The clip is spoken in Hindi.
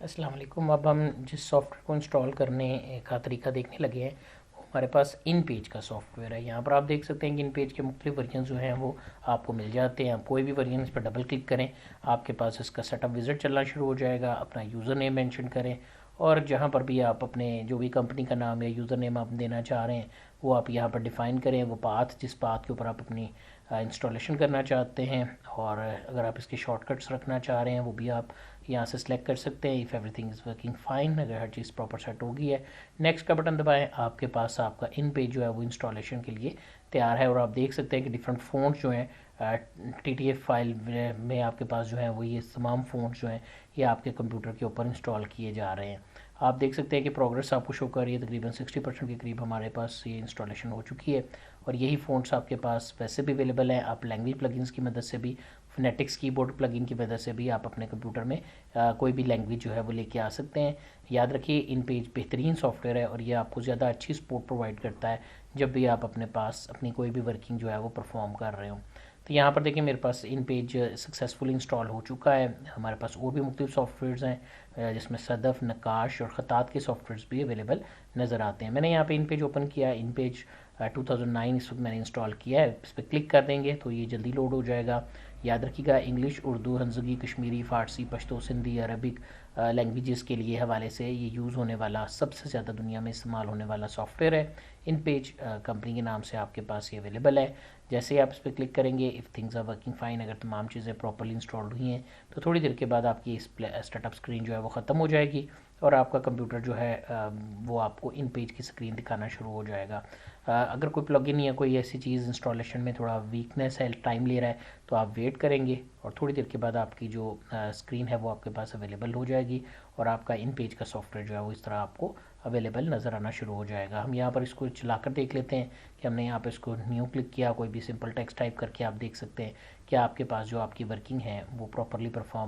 अस्सलाम वालेकुम। अब हम जिस सॉफ्टवेयर को इंस्टॉल करने का तरीका देखने लगे हैं वो हमारे पास इन पेज का सॉफ्टवेयर है। यहाँ पर आप देख सकते हैं कि इन पेज के मुख्तलिफ वर्जन जो हैं वो आपको मिल जाते हैं। आप कोई भी वर्जन इस पर डबल क्लिक करें, आपके पास इसका सेटअप विज़िट चलना शुरू हो जाएगा। अपना यूज़र नेम मेंशन करें और जहाँ पर भी आप अपने जो भी कंपनी का नाम या यूज़र नेम आप देना चाह रहे हैं वो आप यहाँ पर डिफ़ाइन करें। वो पाथ जिस पाथ के ऊपर आप अपनी इंस्टॉलेशन करना चाहते हैं, और अगर आप इसके शॉर्टकट्स रखना चाह रहे हैं वो भी आप यहाँ से सिलेक्ट कर सकते हैं। If everything is working fine, अगर हर चीज़ प्रॉपर सेट हो गई है, नेक्स्ट का बटन दबाएं। आपके पास आपका इन पेज जो है वो इंस्टॉलेशन के लिए तैयार है। और आप देख सकते हैं कि डिफरेंट फ़ॉन्ट्स जो हैं TTF फाइल में आपके पास जो है वो ये तमाम फ़ॉन्ट्स जो हैं ये आपके कंप्यूटर के ऊपर इंस्टॉल किए जा रहे हैं। आप देख सकते हैं कि प्रोग्रेस आपको शो कर रही है, तकरीबन 60% के करीब हमारे पास ये इंस्टॉलेशन हो चुकी है। और यही फ़ॉन्ट्स आपके पास वैसे भी अवेलेबल हैं। आप लैंग्वेज प्लगइन्स की मदद से भी, फोनेटिक्स कीबोर्ड प्लगइन की मदद से भी आप अपने कंप्यूटर में कोई भी लैंग्वेज जो है वो लेके आ सकते हैं। याद रखिए इन पेज बेहतरीन सॉफ्टवेयर है और ये आपको ज़्यादा अच्छी सपोर्ट प्रोवाइड करता है जब भी आप अपने पास अपनी कोई भी वर्किंग जो है वो परफॉर्म कर रहे हो। तो यहाँ पर देखिए मेरे पास इन पेज सक्सेसफुल इंस्टॉल हो चुका है। हमारे पास और भी मुख्तलिफ सॉफ्टवेयर्स हैं जिसमें सदफ़, नकाश और ख़तात के सॉफ्टवेयर्स भी अवेलेबल नज़र आते हैं। मैंने यहाँ पे इन पेज ओपन किया है। इन पेज 2009 इस वक्त मैंने इंस्टॉल किया है। इस पर क्लिक कर देंगे तो ये जल्दी लोड हो जाएगा। याद रखिएगा इंग्लिश, उर्दू, हंज़गी, कश्मीरी, फ़ारसी, पश्तो, सिंधी, अरबिक लैंग्वेजेस के लिए हवाले से ये यूज़ होने वाला सबसे ज़्यादा दुनिया में इस्तेमाल होने वाला सॉफ्टवेयर है। इन पेज कंपनी के नाम से आपके पास ये अवेलेबल है। जैसे ही आप इस पर क्लिक करेंगे, if things are working fine, अगर तमाम चीज़ें प्रॉपर्ली इंस्टॉल्ड हुई हैं तो थोड़ी देर के बाद आपकी इस स्टार्टअप स्क्रीन जो है वो ख़त्म हो जाएगी और आपका कंप्यूटर जो है वो आपको इन पेज की स्क्रीन दिखाना शुरू हो जाएगा। अगर कोई प्लगइन या कोई ऐसी चीज़ इंस्टॉलेशन में थोड़ा वीकनेस है, टाइम ले रहा है, तो आप वेट करेंगे और थोड़ी देर के बाद आपकी जो स्क्रीन है वो आपके पास अवेलेबल हो जाएगी और आपका इन पेज का सॉफ्टवेयर जो है वो इस तरह आपको अवेलेबल नज़र आना शुरू हो जाएगा। हम यहाँ पर इसको चलाकर देख लेते हैं कि हमने यहाँ पर इसको न्यू क्लिक किया, कोई भी सिंपल टेक्स्ट टाइप करके आप देख सकते हैं कि आपके पास जो आपकी वर्किंग है वो प्रॉपरली परफॉर्म